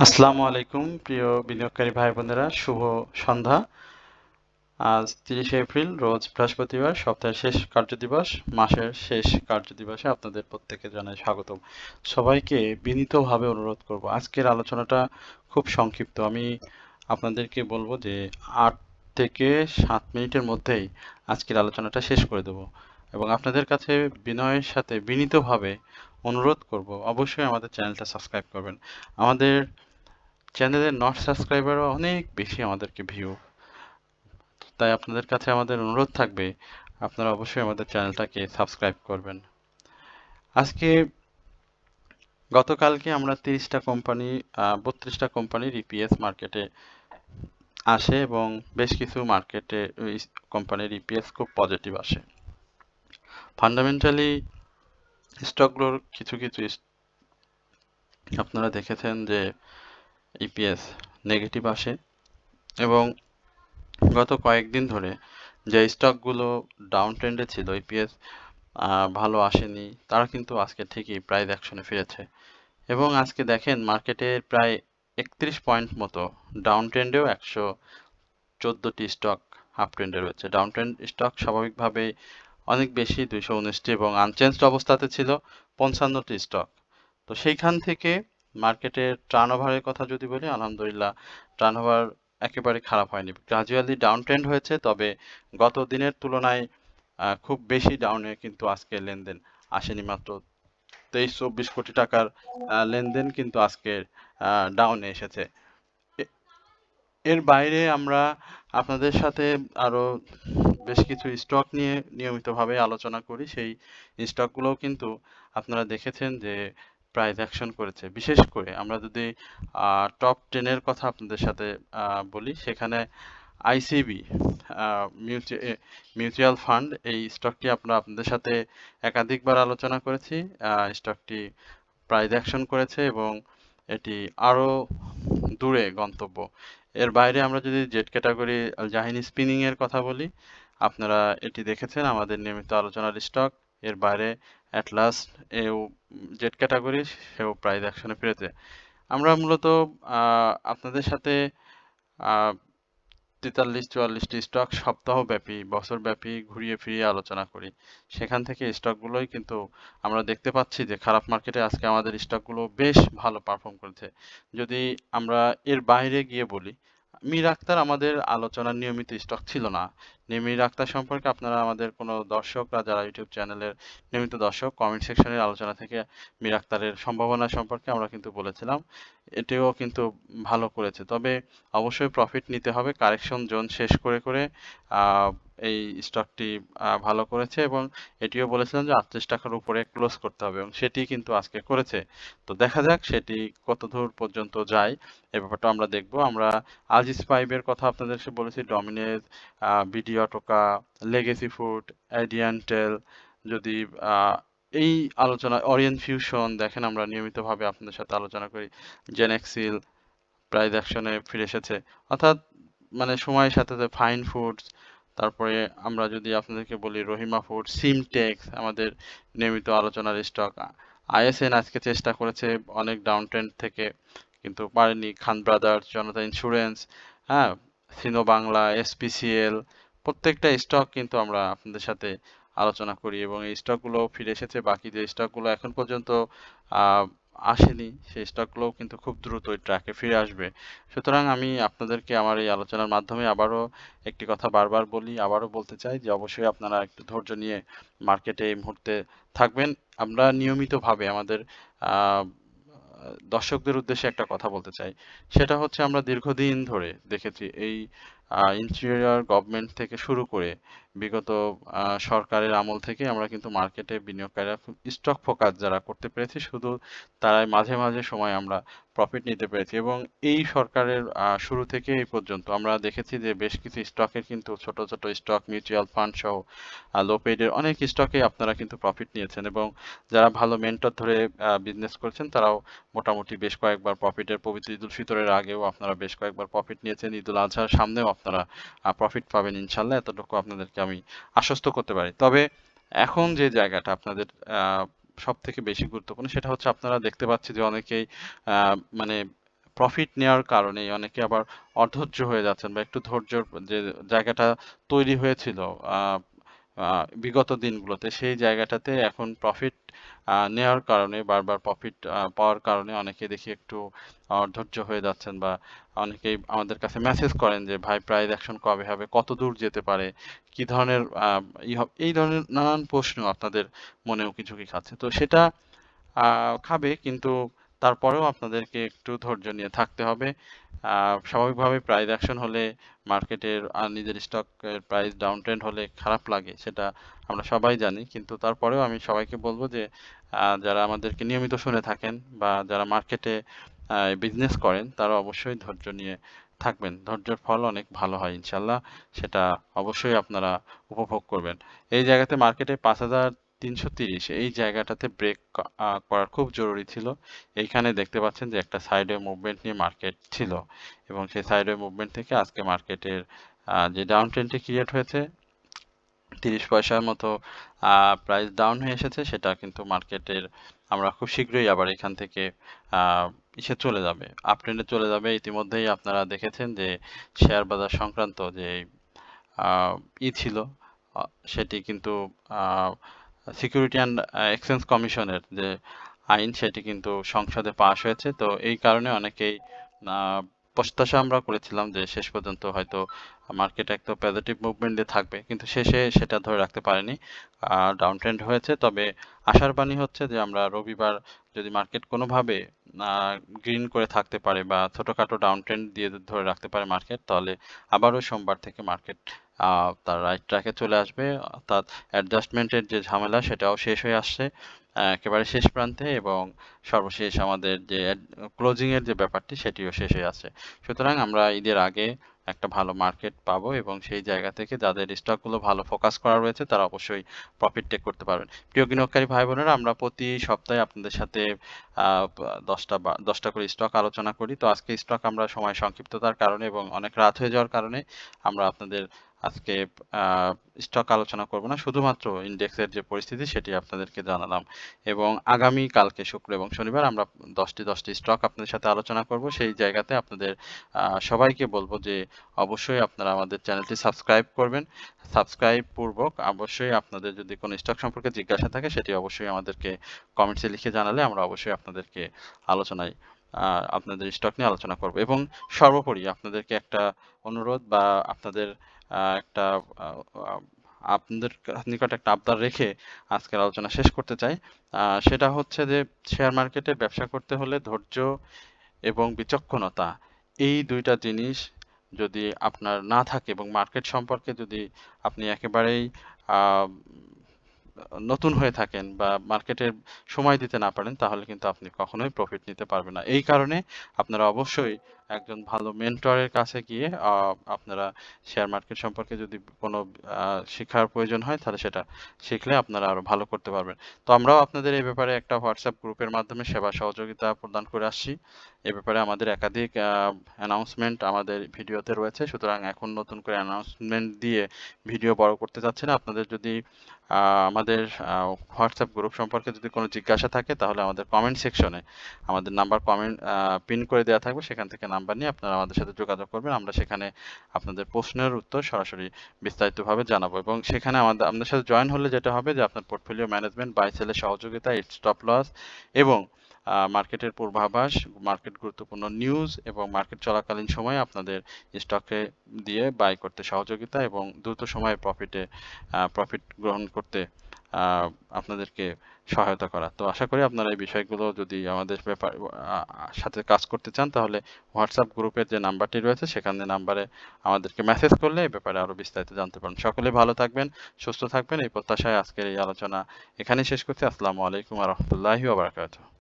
আসসালামু আলাইকুম প্রিয় বিনিয়োগকারী ভাই বোনেরা, শুভ সন্ধ্যা। আজ 30শে এপ্রিল, রোজ বৃহস্পতিবার, সপ্তাহের শেষ কার্যদিবস, মাসের শেষ কার্যদিবসে আপনাদের প্রত্যেকে জানাই স্বাগতম। সবাইকে বিনীতভাবে অনুরোধ করব, আজকের আলোচনাটা খুব সংক্ষিপ্ত। আমি আপনাদেরকে বলবো যে 8 থেকে 7 মিনিটের মধ্যেই আজকের আলোচনাটা শেষ করে দেব, এবং আপনাদের কাছে বিনয়ের সাথে বিনীতভাবে অনুরোধ করব অবশ্যই আমাদের চ্যানেলটা সাবস্ক্রাইব করবেন। আমাদের চ্যানেলের নট সাবস্ক্রাইবারও অনেক বেশি আমাদেরকে ভিউ, তাই আপনাদের কাছে আমাদের অনুরোধ থাকবে আপনারা অবশ্যই আমাদের চ্যানেলটাকে সাবস্ক্রাইব করবেন। আজকে গতকালকে আমরা 30টা কোম্পানি 32টা কোম্পানির ইপিএস মার্কেটে আসে, এবং বেশ কিছু মার্কেটে কোম্পানির ইপিএস খুব পজিটিভ আসে। ফান্ডামেন্টালি স্টকগুলোর কিছু কিছু আপনারা দেখেছেন যে ইপিএস নেগেটিভ আসে, এবং গত কয়েকদিন ধরে যে স্টকগুলো ডাউন ট্রেন্ডে ছিল, ইপিএস ভালো আসেনি, তারা কিন্তু আজকে ঠিকই প্রাইস অ্যাকশনে ফিরেছে। এবং আজকে দেখেন মার্কেটে প্রায় 31 পয়েন্ট মতো ডাউন ট্রেন্ডেও 114টি স্টক আপ ট্রেন্ডে রয়েছে। ডাউন ট্রেন্ড স্টক স্বাভাবিকভাবেই অনেক বেশি, 219টি, এবং আনচেঞ্জড অবস্থাতে ছিল 55টি স্টক। তো সেইখান থেকে মার্কেটের টার্নওভারের কথা যদি বলি, আলহামদুলিল্লাহ টার্নওভার একেবারে খারাপ হয়নি। গ্রাজুয়ালি ডাউন ট্রেন্ড হয়েছে, তবে গত দিনের তুলনায় খুব বেশি ডাউনে কিন্তু আজকে লেনদেন আসেনি। মাত্র 23-24 কোটি টাকার লেনদেন কিন্তু আজকে ডাউনে এসেছে। এর বাইরে আমরা আপনাদের সাথে আরো বেশ কিছু স্টক নিয়ে নিয়মিতভাবে আলোচনা করি। সেই স্টকগুলোও কিন্তু আপনারা দেখেছেন যে প্রাইস অ্যাকশন করেছে। বিশেষ করে আমরা যদি টপ 10 এর কথা আপনাদের সাথে বলি, সেখানে আইসিবি মিউচুয়াল ফান্ড, এই স্টকটি আমরা আপনাদের সাথে একাধিকবার আলোচনা করেছি। স্টকটি প্রাইস অ্যাকশন করেছে এবং এটি আরো দূরে গন্তব্য। এর বাইরে আমরা যদি জেট ক্যাটাগরি জাহিনী স্পিনিং এর কথা বলি, আপনারা এটি দেখেছেন আমাদের নিয়মিত আলোচনার স্টক। এর বাইরে অ্যাটলাস এও জেট ক্যাটাগরি, সেও প্রাইস অ্যাকশনে ফিরেছে। আমরা মূলত আপনাদের সাথে আহ 43-44টি স্টক সপ্তাহব্যাপী, বছরব্যাপী ঘুরিয়ে ফিরিয়ে আলোচনা করি। সেখান থেকে স্টকগুলোই কিন্তু আমরা দেখতে পাচ্ছি যে খারাপ মার্কেটে আজকে আমাদের স্টকগুলো বেশ ভালো পারফর্ম করেছে। যদি আমরা এর বাইরে গিয়ে বলি, মীর আক্তার আমাদের আলোচনার নিয়মিত স্টক ছিল না। মীর আক্তার সম্পর্কে আপনারা আমাদের কোনো দর্শকরা যারা ইউটিউব চ্যানেলের নিয়মিত দর্শক, কমেন্ট সেকশনের আলোচনা থেকে মীর আক্তারের সম্ভাবনা সম্পর্কে আমরা কিন্তু বলেছিলাম। এটিও কিন্তু ভালো করেছে, তবে অবশ্যই প্রফিট নিতে হবে। কারেকশন জোন শেষ করে করে এই স্টকটি ভালো করেছে, এবং এটিও বলেছিলাম যে 38 টাকার উপরে ক্লোজ করতে হবে, এবং সেটি কিন্তু আজকে করেছে। তো দেখা যাক সেটি কত দূর পর্যন্ত যায়, এ ব্যাপারটা আমরা দেখব। আমরা আজিজ পাইপের কথা আপনাদেরকে বলেছি, ডমিনেজ, বিডি অটোকা, লেগেসি ফুড, এডিয়ান্টেল, যদি এই আলোচনা অরিয়েন্ট ফিউশন দেখেন, আমরা নিয়মিতভাবে আপনাদের সাথে আলোচনা করি। জেনেক্সিল প্রাইস অ্যাকশনে ফিরে এসেছে, অর্থাৎ মানে সময়ের সাথে সাথে ফাইন ফুডস, তারপরে আমরা যদি আপনাদেরকে বলি রহিমা ফুড, সিমটেক্স আমাদের নিয়মিত আলোচনার স্টক। আইএসএন আজকে চেষ্টা করেছে অনেক ডাউন ট্রেন্ড থেকে, কিন্তু পারেনি। খান ব্রাদার্স, জনতা ইন্স্যুরেন্স, হ্যাঁ, সিনো বাংলা, এসপিসিএল, প্রত্যেকটা স্টক কিন্তু আমরা আপনাদের সাথে আলোচনা করি, এবং এই স্টকগুলো ফিরে এসেছে। বাকি যে স্টকগুলো এখন পর্যন্ত আহ আসেনি, সেই স্টকগুলোও কিন্তু খুব দ্রুত ওই ট্র্যাকে ফিরে আসবে। সুতরাং আমি আপনাদেরকে আমার এই আলোচনার মাধ্যমে আবারও একটি কথা বারবার বলি, আবারও বলতে চাই যে অবশ্যই আপনারা একটু ধৈর্য নিয়ে মার্কেটে এই মুহূর্তে থাকবেন। আমরা নিয়মিতভাবে আমাদের আহ দর্শকদের উদ্দেশ্যে একটা কথা বলতে চাই। সেটা হচ্ছে, আমরা দীর্ঘদিন ধরে দেখেছি এই ইন্টেরিয়র গভর্নমেন্ট থেকে শুরু করে বিগত সরকারের আমল থেকে আমরা কিন্তু মার্কেটে বিনিয়োগকারীরা স্টক ফোকাস যারা করতে পেরেছি, শুধু তারাই মাঝে মাঝে সময় আমরা প্রফিট নিতে পেরেছি। এবং এই সরকারের শুরু থেকে এই পর্যন্ত আমরা দেখেছি যে বেশ কিছু স্টকের কিন্তু, ছোট ছোট স্টক, মিউচুয়াল ফান্ড সহ লো পেইডের অনেক স্টকে আপনারা কিন্তু প্রফিট নিয়েছেন, এবং যারা ভালো মেন্টর ধরে বিজনেস করেছেন তারাও মোটামুটি বেশ কয়েকবার প্রফিটের, পবিত্র ঈদুল ফিতরের আগেও আপনারা বেশ কয়েকবার প্রফিট নিয়েছেন। ঈদুল আজহার সামনেও আপনারা প্রফিট পাবেন ইনশাল্লাহ, এতটুকু আপনাদেরকে আমি আশ্বস্ত করতে পারি। তবে এখন যে জায়গাটা আপনাদের সব থেকে বেশি গুরুত্বপূর্ণ, সেটা হচ্ছে আপনারা দেখতে পাচ্ছি যে অনেকেই মানে প্রফিট নেওয়ার কারণে অনেকে আবার অধৈর্য হয়ে যাচ্ছেন বা একটু ধৈর্যর যে জায়গাটা তৈরি হয়েছিল আহ, বিগত দিনগুলোতে সেই জায়গাটাতে এখন প্রফিট নেওয়ার কারণে বারবার প্রফিট পাওয়ার কারণে অনেকে দেখি একটু অধৈর্য হয়ে যাচ্ছেন বা অনেকেই আমাদের কাছে মেসেজ করেন যে ভাই প্রাইস অ্যাকশন কবে হবে, কত দূর যেতে পারে, কি ধরনের এই ধরনের নানান প্রশ্ন আপনাদের মনেও কিছু কি খাচ্ছে। তো সেটা খাবে, কিন্তু তারপরেও আপনাদেরকে একটু ধৈর্য নিয়ে থাকতে হবে। স্বাভাবিকভাবে প্রাইস অ্যাকশন হলে মার্কেটের নিজের স্টকের প্রাইস ডাউন ট্রেন্ড হলে খারাপ লাগে, সেটা আমরা সবাই জানি। কিন্তু তারপরেও আমি সবাইকে বলবো যে যারা আমাদেরকে নিয়মিত শুনে থাকেন বা যারা মার্কেটে বিজনেস করেন তারা অবশ্যই ধৈর্য নিয়ে থাকবেন। ধৈর্যের ফল অনেক ভালো হয় ইনশাল্লাহ, সেটা অবশ্যই আপনারা উপভোগ করবেন। এই জায়গাতে মার্কেটে 5330 এই জায়গাটাতে ব্রেক করার খুব জরুরি ছিল। এইখানে দেখতে পাচ্ছেন যে একটা সাইডওয়ে মুভমেন্ট নিয়ে মার্কেট ছিল এবং সেই সাইডওয়ে মুভমেন্ট থেকে আজকে মার্কেটের যে ডাউন ট্রেন্ডটি ক্রিয়েট হয়েছে 30 পয়সার মতো প্রাইস ডাউন হয়ে এসেছে, সেটা কিন্তু মার্কেটের আমরা খুব শীঘ্রই আবার এখান থেকে ইসে চলে যাবে, আপ ট্রেন্ডে চলে যাবে। ইতিমধ্যেই আপনারা দেখেছেন যে শেয়ার বাজার সংক্রান্ত যে ছিল সেটি কিন্তু সিকিউরিটি অ্যান্ড এক্সচেঞ্জ কমিশনের যে আইন সেটি কিন্তু সংসদে পাশ হয়েছে। তো এই কারণে অনেকেই প্রত্যাশা আমরা করেছিলাম যে শেষ পর্যন্ত হয়তো মার্কেট একটা পজিটিভ মুভমেন্টে থাকবে, কিন্তু শেষে সেটা ধরে রাখতে পারেনি, ডাউন ট্রেন্ড হয়েছে। তবে আশার বাণী হচ্ছে যে আমরা রবিবার যদি মার্কেট কোনোভাবে গ্রিন করে থাকতে পারে বা ছোটখাটো ডাউন ট্রেন্ড দিয়ে ধরে রাখতে পারে মার্কেট, তাহলে আবারও সোমবার থেকে মার্কেট তার রাইট ট্র্যাকে চলে আসবে, অর্থাৎ অ্যাডজাস্টমেন্টের যে ঝামেলা সেটাও শেষ হয়ে আসছে একেবারে শেষ প্রান্তে, এবং সর্বশেষ আমাদের যে ক্লোজিং এর যে ব্যাপারটি সেটিও শেষ হয়ে আছে। সুতরাং আমরা ঈদের আগে একটা ভালো মার্কেট পাবো এবং সেই জায়গা থেকে যাদের স্টকগুলো ভালো ফোকাস করা রয়েছে তারা অবশ্যই প্রফিট টেক করতে পারবেন। প্রিয় বিনিয়োগকারী ভাই বোনেরা, আমরা প্রতি সপ্তাহে আপনাদের সাথে 10টা করে স্টক আলোচনা করি। তো আজকে স্টক আমরা সময় সংক্ষিপ্ততার কারণে এবং অনেক রাত হয়ে যাওয়ার কারণে আমরা আপনাদের আজকে স্টক আলোচনা করব না, শুধুমাত্র ইন্ডেক্সের যে পরিস্থিতি সেটি আপনাদেরকে জানালাম। এবং আগামী কালকে শুক্র এবং শনিবার আমরা 10টি স্টক আপনাদের সাথে আলোচনা করব। সেই জায়গাতে আপনাদের সবাইকে বলবো যে অবশ্যই আপনারা আমাদের চ্যানেলটি সাবস্ক্রাইব করবেন। সাবস্ক্রাইব পূর্বক অবশ্যই আপনাদের যদি কোনো স্টক সম্পর্কে জিজ্ঞাসা থাকে সেটি অবশ্যই আমাদেরকে কমেন্টসে লিখে জানালে আমরা অবশ্যই আপনাদেরকে আলোচনায় আপনাদের স্টক নিয়ে আলোচনা করব। এবং সর্বোপরি আপনাদেরকে একটা অনুরোধ বা আপনাদের একটা আপনাদের নিকট একটা আবদার রেখে আজকের আলোচনা শেষ করতে চাই। সেটা হচ্ছে যে শেয়ার মার্কেটে ব্যবসা করতে হলে ধৈর্য এবং বিচক্ষণতা, এই দুইটা জিনিস যদি আপনার না থাকে এবং মার্কেট সম্পর্কে যদি আপনি একেবারেই আহ, নতুন হয়ে থাকেন বা মার্কেটের সময় দিতে না পারেন, তাহলে কিন্তু আপনি কখনোই প্রফিট নিতে পারবেন না। এই কারণে আপনারা অবশ্যই একজন ভালো মেন্টরের কাছে গিয়ে আপনারা শেয়ার মার্কেট সম্পর্কে যদি কোনো শিক্ষার প্রয়োজন হয় তাহলে সেটা শিখলে আপনারা আরো ভালো করতে পারবেন। তো আমরাও আপনাদের এই ব্যাপারে একটা হোয়াটসঅ্যাপ গ্রুপের মাধ্যমে সেবা সহযোগিতা প্রদান করে আসছি। এ ব্যাপারে আমাদের একাধিক অ্যানাউন্সমেন্ট আমাদের ভিডিওতে রয়েছে, সুতরাং এখন নতুন করে অ্যানাউন্সমেন্ট দিয়ে ভিডিও বড় করতে চাচ্ছি না। আপনাদের যদি আমাদের হোয়াটসঅ্যাপ গ্রুপ সম্পর্কে যদি কোনো জিজ্ঞাসা থাকে তাহলে আমাদের কমেন্ট সেকশনে আমাদের নাম্বার কমেন্ট পিন করে দেওয়া থাকবে, সেখান থেকে নাম্বার নিয়ে আপনারা আমাদের সাথে যোগাযোগ করবেন। আমরা সেখানে আপনাদের প্রশ্নের উত্তর সরাসরি বিস্তারিতভাবে জানাবো। এবং সেখানে আমাদের সাথে জয়েন হলে যেটা হবে যে আপনার পোর্টফোলিও ম্যানেজমেন্ট, বাই সেলের সহযোগিতা, স্টপ লস এবং মার্কেটের পূর্বাভাস, মার্কেট গুরুত্বপূর্ণ নিউজ এবং মার্কেট চলাকালীন সময়ে আপনাদের স্টকে দিয়ে বাই করতে সহযোগিতা এবং দ্রুত সময়ে প্রফিট গ্রহণ করতে আপনাদেরকে সহায়তা করা। তো আশা করি আপনারা এই বিষয়গুলো যদি আমাদের সাথে কাজ করতে চান তাহলে হোয়াটসঅ্যাপ গ্রুপের যে নাম্বারটি রয়েছে সেখানে নাম্বারে আমাদেরকে মেসেজ করলে এই ব্যাপারে আরো বিস্তারিত জানতে পারেন। সকলে ভালো থাকবেন, সুস্থ থাকবেন, এই প্রত্যাশায় আজকের এই আলোচনা এখানেই শেষ করছি। আসসালামু আলাইকুম ওয়া রাহমাতুল্লাহি ওয়া বারাকাতুহু।